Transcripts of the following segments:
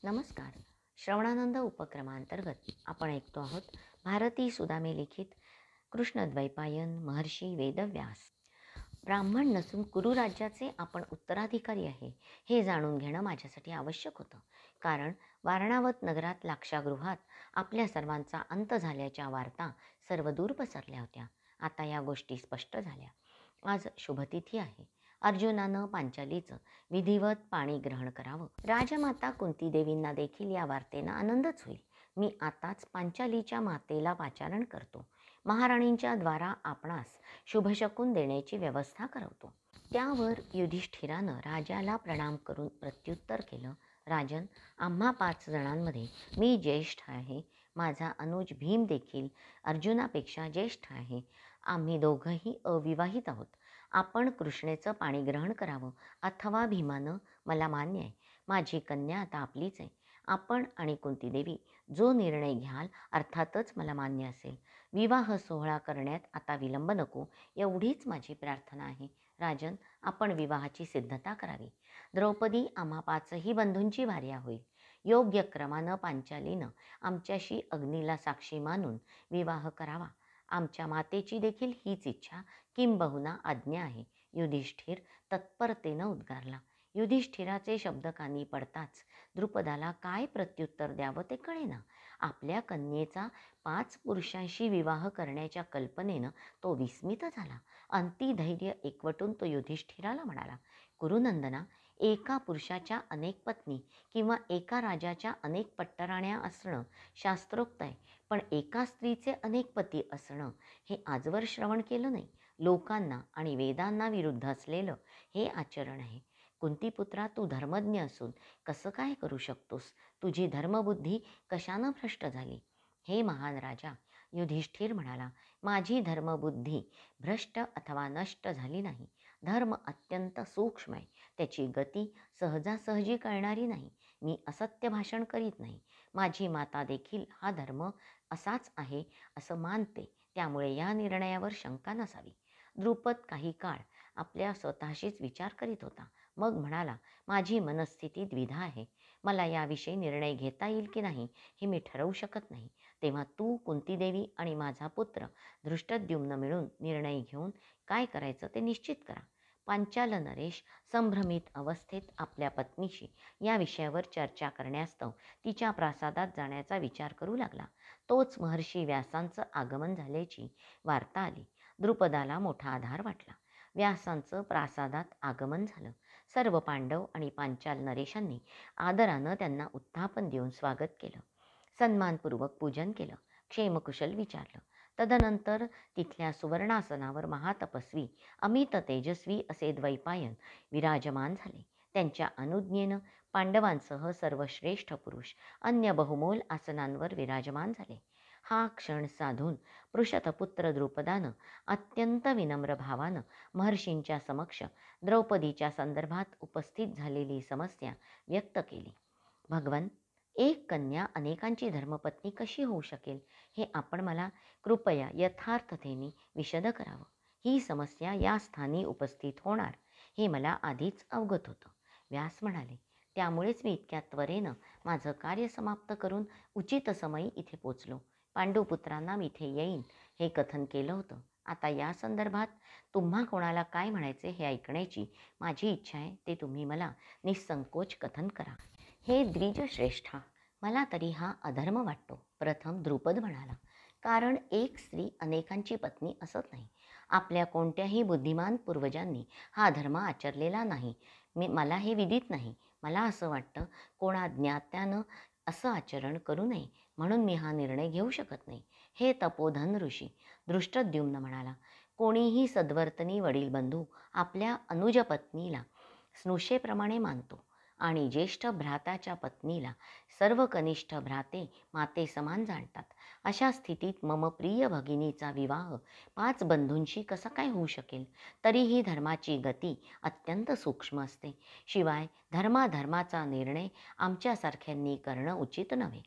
नमस्कार. श्रवणानंद उपक्रमांतर्गत आपण ऐकतो आहोत भारती सुदामे लिखित कृष्णद्वैपायन महर्षी वेदव्यास. ब्राह्मण नसून कुरु राज्याचे आपण उत्तराधिकारी आहे हे जाणून घेणं माझ्यासाठी आवश्यक होतं. कारण वारणावत नगरात लाक्षागृहात आपल्या सर्वांचा अंत झाल्याच्या वार्ता सर्वदूर पसरल्या होत्या. आता या गोष्टी स्पष्ट झाल्या. आज शुभतिथी आहे. अर्जुनानं पांचालीचं विधिवत पाणी ग्रहण करावं. राजमाता कुंती देवींना देखील या वार्तेनं आनंदच होईल. मी आताच पांचालीच्या मातेला पाचारण करतो. महाराणींच्या द्वारा आपणास शुभशकून देण्याची व्यवस्था करवतो. त्यावर युधिष्ठिरानं राजाला प्रणाम करून प्रत्युत्तर केलं. राजन, आम्हा 5 जणांमध्ये मी ज्येष्ठ आहे. माझा अनुज भीम देखील अर्जुनापेक्षा ज्येष्ठ आहे. आम्ही दोघंही अविवाहित आहोत. आपण कृष्णेचं पाणी ग्रहण करावं अथवा भीमानं मला मान्य आहे. माझी कन्या आता आपलीच आहे. आपण आणि कुंतीदेवी जो निर्णय घ्याल अर्थातच मला मान्य असेल. विवाह सोहळा करण्यात आता विलंब नको एवढीच माझी प्रार्थना आहे. राजन, आपण विवाहाची सिद्धता करावी. द्रौपदी आम्हा 5ही बंधूंची भार्या होईल. योग्य क्रमानं पांचालीनं आमच्याशी अग्नीला साक्षी मानून विवाह करावा. आमच्या मातेची देखील हीच इच्छा किंबहुना आज्ञा आहे. युधिष्ठिर तत्परतेनं उद्गारला. युधिष्ठिराचे शब्द कानी पडताच द्रुपदाला काय प्रत्युत्तर द्यावं ते कळेना. आपल्या कन्येचा 5 पुरुषांशी विवाह करण्याच्या कल्पनेनं तो विस्मित झाला. अंती धैर्य एकवटून तो युधिष्ठिराला म्हणाला, कुरुनंदना, एका पुरुषाच्या अनेक पत्नी किंवा एका राजाच्या अनेक पट्टराण्या असणं शास्त्रोक्त आहे. पण एका स्त्रीचे अनेक पती असणं हे आजवर श्रवण केलं नाही. लोकांना आणि वेदांना विरुद्ध असलेलं हे आचरण आहे. कुंतीपुत्रा, तू धर्मज्ञ असून कसं काय करू शकतोस? तुझी धर्मबुद्धी कशानं भ्रष्ट झाली? हे महान राजा, युधिष्ठिर म्हणाला, माझी धर्मबुद्धी भ्रष्ट अथवा नष्ट झाली नाही. धर्म अत्यंत सूक्ष्म आहे. त्याची गती सहजासहजी कळणारी नाही. मी असत्य भाषण करीत नाही. माझी माता देखील हा धर्म असाच आहे असं मानते. त्यामुळे या निर्णयावर शंका नसावी. द्रुपद काही काळ आपल्या स्वतःशीच विचार करीत होता. मग म्हणाला, माझी मनस्थिती द्विधा आहे. मला याविषयी निर्णय घेता येईल की नाही हे मी ठरवू शकत नाही. तेव्हा तू, कुंतीदेवी आणि माझा पुत्र धृष्टद्युम्न मिळून निर्णय घेऊन काय करायचं ते निश्चित करा. पांचाल नरेश संभ्रमित अवस्थेत आपल्या पत्नीशी या विषयावर चर्चा करण्यास्तव तिच्या प्रासादात जाण्याचा विचार करू लागला. तोच महर्षी व्यासांचं आगमन झाल्याची वार्ता आली. द्रुपदाला मोठा आधार वाटला. व्यासांचं प्रासादात आगमन झालं. सर्व पांडव आणि पांचाल नरेशांनी आदरानं त्यांना उत्थापन देऊन स्वागत केलं. सन्मानपूर्वक पूजन केलं. क्षेमकुशल विचारलं. तदनंतर तिथल्या सुवर्णासनावर महातपस्वी अमित तेजस्वी असे द्वैपायन विराजमान झाले. त्यांच्या अनुज्ञेनं पांडवांसह सर्व श्रेष्ठ पुरुष अन्य बहुमोल आसनांवर विराजमान झाले. हा क्षण साधून पृषतपुत्र द्रुपदानं अत्यंत विनम्र भावानं महर्षींच्या समक्ष द्रौपदीच्या संदर्भात उपस्थित झालेली समस्या व्यक्त केली. भगवन, एक कन्या अनेकांची धर्मपत्नी कशी होऊ शकेल हे आपण मला कृपया यथार्थतेने विशद करावं. ही समस्या या स्थानी उपस्थित होणार हे मला आधीच अवगत होतं. व्यास म्हणाले, त्यामुळेच मी इतक्या त्वरेनं माझं कार्य समाप्त करून उचित समयी इथे पोचलो. पांडुपुत्रांना मी इथे येईन हे कथन केलं होतं. आता या संदर्भात तुम्हा कोणाला काय म्हणायचे हे ऐकण्याची माझी इच्छा आहे. ते तुम्ही मला निसंकोच कथन करा. हे द्विजश्रेष्ठा, मला तरी हा अधर्म वाटतो. प्रथम द्रुपद म्हणाला, कारण एक स्त्री अनेकांची पत्नी असत नाही. आपल्या कोणत्याही बुद्धिमान पूर्वजांनी हा धर्म आचरलेला नाही. मला हे विदित नाही. मला असं वाटतं कोणा ज्ञात्यानं असं आचरण करू नये म्हणून मी हा निर्णय घेऊ शकत नाही. हे तपोधन ऋषी, धृष्टद्युम्न म्हणाला, कोणीही सद्वर्तनी वडील बंधू आपल्या अनुजपत्नीला स्नुषेप्रमाणे मानतो आणि ज्येष्ठ भ्राताच्या पत्नीला सर्व कनिष्ठ भ्राते माते समान जाणतात. अशा स्थितीत मम प्रिय भगिनीचा विवाह 5 बंधूंशी कसा काय होऊ शकेल? तरीही धर्माची गती अत्यंत सूक्ष्म असते. शिवाय धर्माचा निर्णय आमच्यासारख्यांनी करणं उचित नव्हे.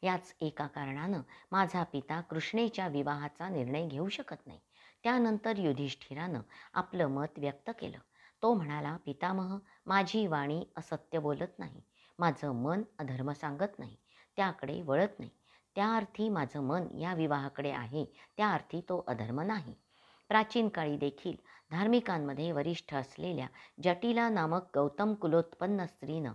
याच एका कारणानं माझा पिता कृष्णेच्या विवाहाचा निर्णय घेऊ शकत नाही. त्यानंतर युधिष्ठिरानं आपलं मत व्यक्त केलं. तो म्हणाला, पितामह, माझी वाणी असत्य बोलत नाही. माझं मन अधर्म सांगत नाही, त्याकडे वळत नाही. त्या अर्थी माझं मन या विवाहाकडे आहे, त्या अर्थी तो अधर्म नाही. प्राचीन काळी देखील धार्मिकांमध्ये वरिष्ठ असलेल्या जटिला नामक गौतम कुलोत्पन्न स्त्रीनं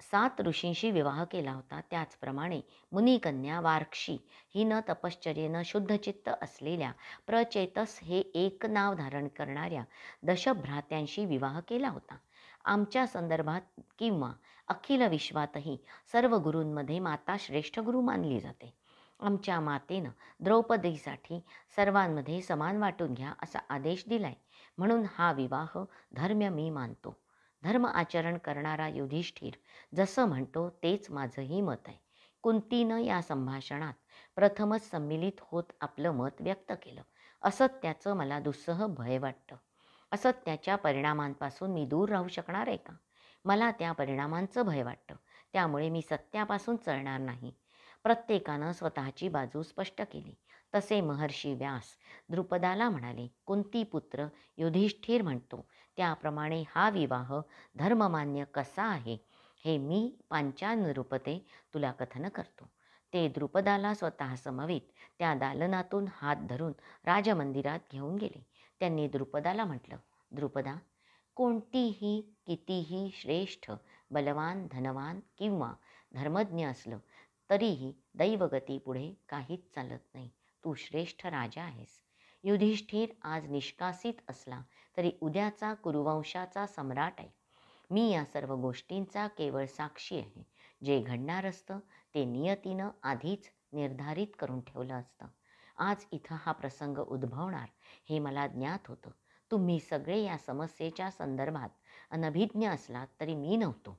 7 ऋषींशी विवाह केला होता. त्याचप्रमाणे मुनिकन्या वार्क्षी हिनं तपश्चर्येनं शुद्धचित्त असलेल्या प्रचेतस हे एक नाव धारण करणाऱ्या दशभ्रात्यांशी विवाह केला होता. आमच्या संदर्भात किंवा अखिल विश्वातही सर्व गुरूंमध्ये माता श्रेष्ठ गुरु मानली जाते. आमच्या मातेनं द्रौपदीसाठी सर्वांमध्ये समान वाटून घ्या असा आदेश दिलाय. म्हणून हा विवाह धर्म्य मी मानतो. धर्म आचरण करणारा युधिष्ठिर जसं म्हणतो तेच माझंही मत आहे. कुंतीनं या संभाषणात प्रथमच सम्मिलित होत आपलं मत व्यक्त केलं. असत्याचं मला दुस्सह भय वाटतं. असत्याच्या परिणामांपासून मी दूर राहू शकणार आहे का? मला त्या परिणामांचं भय वाटतं. त्यामुळे मी सत्यापासून चलणार नाही. प्रत्येकानं स्वतःची बाजू स्पष्ट केली. तसे महर्षी व्यास द्रुपदाला म्हणाले, कुंतीपुत्र युधिष्ठिर म्हणतो त्याप्रमाणे हा विवाह धर्ममान्य कसा आहे हे मी पांचानरूपते तुला कथन करतो. ते द्रुपदाला स्वतः समवेत त्या दालनातून हात धरून राजमंदिरात घेऊन गेले. त्यांनी द्रुपदाला म्हटलं, द्रुपदा, कोणतीही कितीही श्रेष्ठ बलवान धनवान किंवा धर्मज्ञ असलं तरीही दैवगतीपुढे काहीच चालत नाही. तू श्रेष्ठ राजा आहेस. युधिष्ठिर आज निष्कासित असला तरी उद्याचा कुरुवंशाचा सम्राट आहे. मी या सर्व गोष्टींचा केवळ साक्षी आहे. जे घडणार असतं ते नियतीनं आधीच निर्धारित करून ठेवलं असतं. आज इथं हा प्रसंग उद्भवणार हे मला ज्ञात होतं. तुम्ही सगळे या समस्येच्या संदर्भात अनभिज्ञ असलात तरी मी नव्हतो.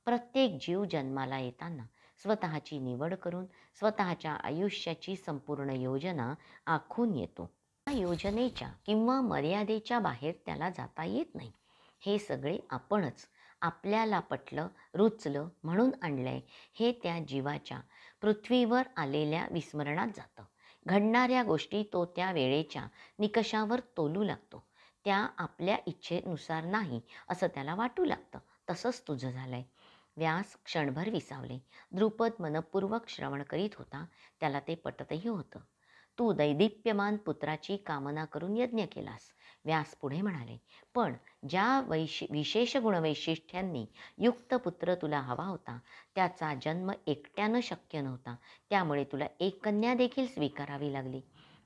प्रत्येक जीव जन्माला येताना स्वतःची निवड करून स्वतःच्या आयुष्याची संपूर्ण योजना आखून येतो. त्या योजनेच्या किंवा मर्यादेच्या बाहेर त्याला जाता येत नाही. हे सगळे आपणच आपल्याला पटलं रुचलं म्हणून आणलंय हे त्या जीवाच्या पृथ्वीवर आलेल्या विस्मरणात जातं. घडणाऱ्या गोष्टी तो त्या वेळेच्या निकषावर तोलू लागतो. त्या आपल्या इच्छेनुसार नाही असं त्याला वाटू लागतं. तसंच तुझं झालंय. व्यास क्षणभर विसावले. द्रुपद मनपूर्वक श्रवण करीत होता. त्याला ते पटतही होतं. तू दैदिप्यमान पुत्राची कामना करून यज्ञ केलास. व्यास पुढे म्हणाले, पण ज्या विशेष गुणवैशिष्ट्यांनी युक्त पुत्र तुला हवा होता त्याचा जन्म एकट्यानं शक्य नव्हता. त्यामुळे तुला एक कन्या देखील स्वीकारावी लागली.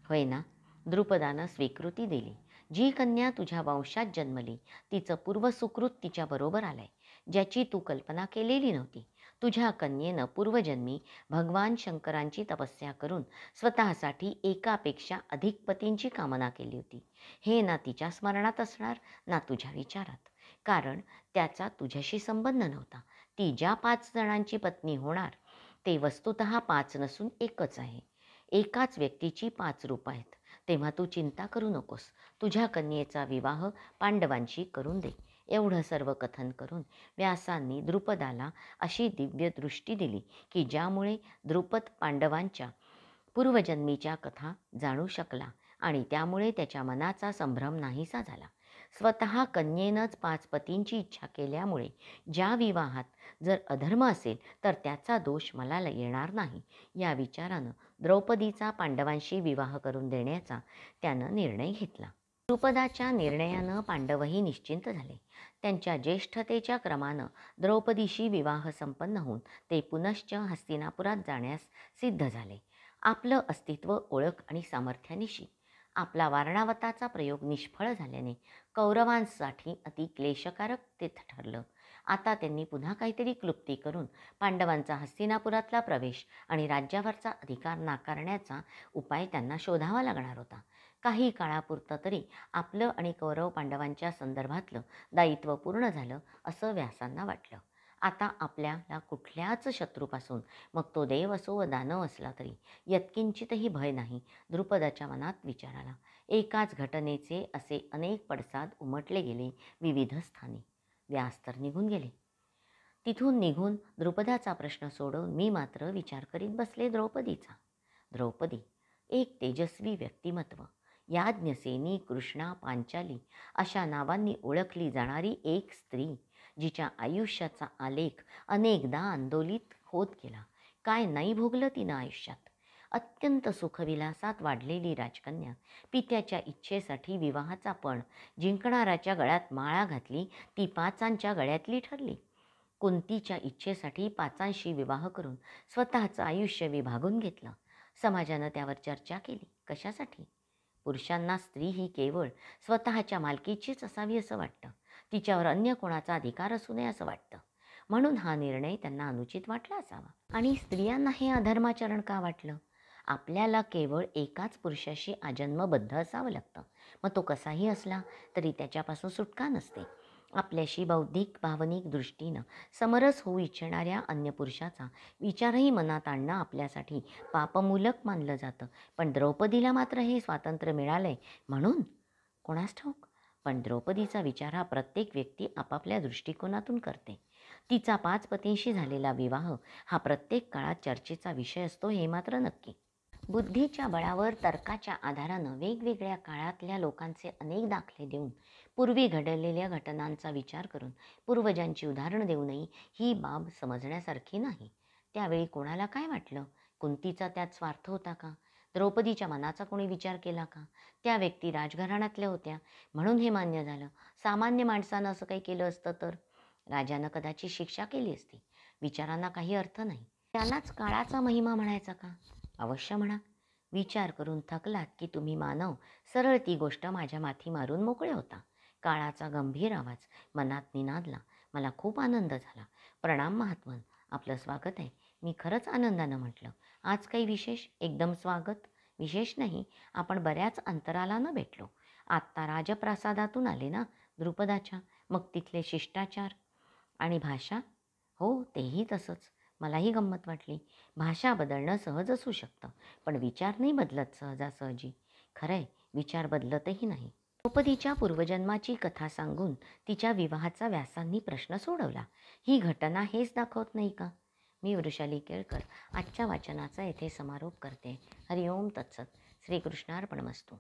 होय ना? द्रुपदानं स्वीकृती दिली. जी कन्या तुझ्या वंशात जन्मली तिचं पूर्वसुकृत तिच्याबरोबर आलंय, ज्याची तू कल्पना केलेली नव्हती. तुझ्या कन्येनं पूर्वजन्मी भगवान शंकरांची तपस्या करून स्वतःसाठी एकापेक्षा अधिक पतींची कामना केली होती. हे ना तिच्या स्मरणात असणार ना तुझ्या विचारात, कारण त्याचा तुझ्याशी संबंध नव्हता. ती ज्या 5 जणांची पत्नी होणार ते वस्तुतः 5 नसून एकच आहे. एकाच व्यक्तीची 5 रूपं आहेत. तेव्हा तू चिंता करू नकोस. तुझ्या कन्येचा विवाह पांडवांशी करून दे. एवढं सर्व कथन करून व्यासांनी द्रुपदाला अशी दिव्य दृष्टी दिली की ज्यामुळे द्रुपद पांडवांच्या पूर्वजन्मीच्या कथा जाणू शकला आणि त्यामुळे त्याच्या मनाचा संभ्रम नाहीसा झाला. स्वतः कन्येनंच 5 पतींची इच्छा केल्यामुळे ज्या विवाहात जर अधर्म असेल तर त्याचा दोष मला येणार नाही या विचारानं द्रौपदीचा पांडवांशी विवाह करून देण्याचा त्यानं निर्णय घेतला. द्रुपदाच्या निर्णयानं पांडवही निश्चिंत झाले. त्यांच्या ज्येष्ठतेच्या क्रमानं द्रौपदीशी विवाह संपन्न होऊन ते पुनश्च हस्तिनापुरात जाण्यास सिद्ध झाले. आपलं अस्तित्व, ओळख आणि सामर्थ्यानिशी आपला वारणावताचा प्रयोग निष्फळ झाल्याने कौरवांसाठी अति क्लेशकारक ते ठरलं. आता त्यांनी पुन्हा काहीतरी क्लुप्ती करून पांडवांचा हस्तिनापुरातला प्रवेश आणि राज्यावरचा अधिकार नाकारण्याचा उपाय त्यांना शोधावा लागणार होता. काही काळापुरतं तरी आपलं आणि कौरव पांडवांच्या संदर्भातलं दायित्व पूर्ण झालं असं व्यासांना वाटलं. आता आपल्याला कुठल्याच शत्रूपासून, मग तो देव असो व दानव असला तरी, यत्किंचितही भय नाही. द्रुपदाच्या मनात विचार आला. एकाच घटनेचे असे अनेक पडसाद उमटले गेले विविध स्थानी. व्यास तर निघून गेले. तिथून निघून द्रुपदाचा प्रश्न सोडवून मी मात्र विचार करीत बसले द्रौपदीचा. द्रौपदी एक तेजस्वी व्यक्तिमत्व, याज्ञसेनी, कृष्णा, पांचाली अशा नावांनी ओळखली जाणारी एक स्त्री, जिच्या आयुष्याचा आलेख अनेकदा आंदोलित होत गेला. काय नाही भोगलं तिनं आयुष्यात. अत्यंत सुखविलासात वाढलेली राजकन्या पित्याच्या इच्छेसाठी विवाहाचा पण जिंकणाराच्या गळ्यात माळा घातली, ती पाचांच्या गळ्यातली ठरली. कुंतीच्या इच्छेसाठी पाचांशी विवाह करून स्वतःचं आयुष्य विभागून घेतलं. समाजानं त्यावर चर्चा केली. कशासाठी? पुरुषांना स्त्री ही केवळ स्वतःच्या मालकीचीच असावी असं वाटतं. तिच्यावर अन्य कोणाचा अधिकार असू नये असं वाटतं. म्हणून हा निर्णय त्यांना अनुचित वाटला असावा. आणि स्त्रियांना हे अधर्माचरण का वाटलं? आपल्याला केवळ एकाच पुरुषाशी आजन्मबद्ध असावं लागतं. मग तो कसाही असला तरी त्याच्यापासून सुटका नसते. आपल्याशी बौद्धिक भावनिक दृष्टीनं समरस होऊ इच्छिणाऱ्या अन्य पुरुषाचा विचारही मनात आणणं आपल्यासाठी पापमूलक मानलं जातं. पण द्रौपदीला मात्र हे स्वातंत्र्य मिळालंय म्हणून? कोणास ठाऊक. पण द्रौपदीचा विचार हा प्रत्येक व्यक्ती आपापल्या दृष्टिकोनातून करते. तिचा 5 पतींशी झालेला विवाह हा प्रत्येक काळात चर्चेचा विषय असतो हे मात्र नक्की. बुद्धीच्या बळावर तर्काच्या आधारानं वेगवेगळ्या काळातल्या लोकांचे अनेक दाखले देऊन पूर्वी घडलेल्या घटनांचा विचार करून पूर्वजांची उदाहरणं देऊनही ही बाब समजण्यासारखी नाही. त्यावेळी कोणाला काय वाटलं? कुंतीचा त्यात स्वार्थ होता का? द्रौपदीच्या मनाचा कोणी विचार केला का? त्या व्यक्ती राजघराण्यातल्या होत्या म्हणून हे मान्य झालं. सामान्य माणसानं असं काही केलं असतं तर राजानं कदाचित शिक्षा केली असती. विचारांना काही अर्थ नाही. त्यालाच काळाचा महिमा म्हणायचा का? अवश्य म्हणा. विचार करून थकलात की तुम्ही मानव सरळ ती गोष्ट माझ्या माथी मारून मोकळे होता. काळाचा गंभीर आवाज मनात निनादला. मला खूप आनंद झाला. प्रणाम महात्मन, आपलं स्वागत आहे. मी खरंच आनंदानं म्हटलं. आज काही विशेष? एकदम स्वागत. विशेष नाही, आपण बऱ्याच अंतराला भेटलो. आत्ता राजप्रासादातून आले ना द्रुपदाच्या. मग तिथले शिष्टाचार आणि भाषा? हो, तेही तसंच. मलाही गंमत वाटली. भाषा बदलणं सहज असू शकतं, पण विचार नाही बदलत सहजासहजी. खरंय, विचार बदलतही नाही. द्रौपदीच्या पूर्वजन्माची कथा सांगून तिच्या विवाहाचा व्यासांनी प्रश्न सोडवला. ही घटना हेच दाखवत नाही का? मी वृषाली केळकर आजच्या वाचनाचा येथे समारोप करते. हरिओम तत्सत. श्रीकृष्णार्पणमस्तु.